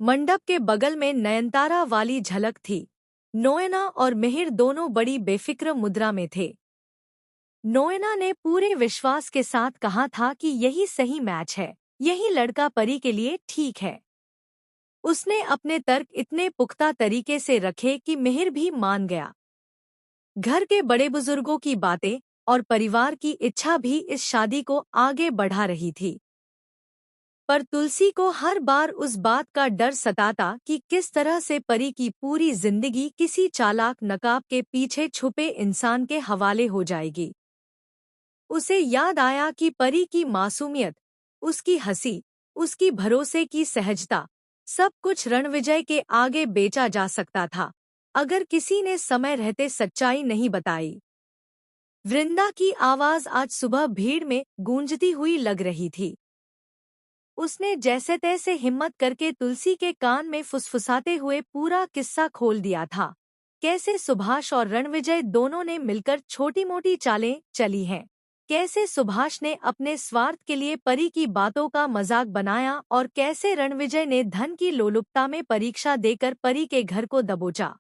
मंडप के बगल में नयनतारा वाली झलक थी। नोएना और मिहिर दोनों बड़ी बेफिक्र मुद्रा में थे। नोएना ने पूरे विश्वास के साथ कहा था कि यही सही मैच है, यही लड़का परी के लिए ठीक है। उसने अपने तर्क इतने पुख्ता तरीके से रखे कि मिहिर भी मान गया। घर के बड़े बुजुर्गों की बातें और परिवार की इच्छा भी इस शादी को आगे बढ़ा रही थी। पर तुलसी को हर बार उस बात का डर सताता कि किस तरह से परी की पूरी जिंदगी किसी चालाक नकाब के पीछे छुपे इंसान के हवाले हो जाएगी। उसे याद आया कि परी की मासूमियत, उसकी हंसी, उसकी भरोसे की सहजता, सब कुछ रणविजय के आगे बेचा जा सकता था, अगर किसी ने समय रहते सच्चाई नहीं बताई। वृंदा की आवाज आज सुबह भीड़ में गूंजती हुई लग रही थी। उसने जैसे तैसे हिम्मत करके तुलसी के कान में फुसफुसाते हुए पूरा किस्सा खोल दिया था। कैसे सुभाष और रणविजय दोनों ने मिलकर छोटी मोटी चालें चली हैं। कैसे सुभाष ने अपने स्वार्थ के लिए परी की बातों का मजाक बनाया और कैसे रणविजय ने धन की लोलुपता में परीक्षा देकर परी के घर को दबोचा।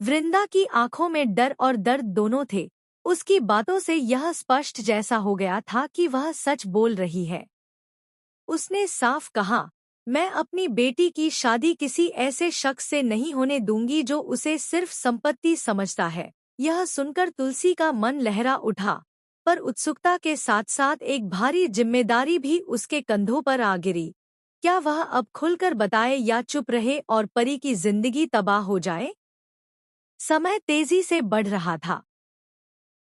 वृंदा की आंखों में डर और दर्द दोनों थे। उसकी बातों से यह स्पष्ट जैसा हो गया था कि वह सच बोल रही है। उसने साफ कहा, मैं अपनी बेटी की शादी किसी ऐसे शख्स से नहीं होने दूंगी जो उसे सिर्फ संपत्ति समझता है। यह सुनकर तुलसी का मन लहरा उठा, पर उत्सुकता के साथ साथ एक भारी जिम्मेदारी भी उसके कंधों पर आ गिरी। क्या वह अब खुलकर बताए या चुप रहे और परी की जिंदगी तबाह हो जाए? समय तेजी से बढ़ रहा था।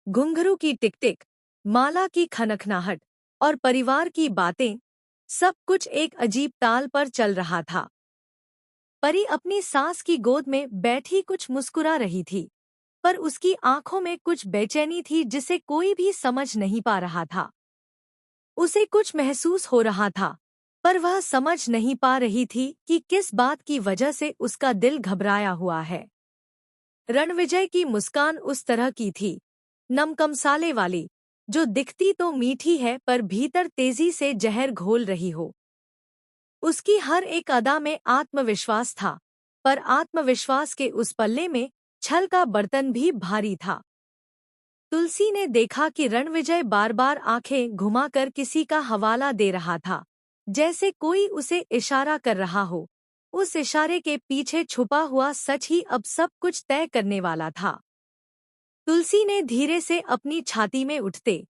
घुंघरू की टिक-टिक, माला की खनखनाहट और परिवार की बातें, सब कुछ एक अजीब ताल पर चल रहा था। परी अपनी सास की गोद में बैठी कुछ मुस्कुरा रही थी, पर उसकी आंखों में कुछ बेचैनी थी जिसे कोई भी समझ नहीं पा रहा था। उसे कुछ महसूस हो रहा था, पर वह समझ नहीं पा रही थी कि किस बात की वजह से उसका दिल घबराया हुआ है। रणविजय की मुस्कान उस तरह की थी, नमकमसाले वाली, जो दिखती तो मीठी है पर भीतर तेजी से जहर घोल रही हो। उसकी हर एक अदा में आत्मविश्वास था, पर आत्मविश्वास के उस पल्ले में छल का बर्तन भी भारी था। तुलसी ने देखा कि रणविजय बार बार आंखें घुमाकर किसी का हवाला दे रहा था, जैसे कोई उसे इशारा कर रहा हो। उस इशारे के पीछे छुपा हुआ सच ही अब सब कुछ तय करने वाला था। तुलसी ने धीरे से अपनी छाती में उठते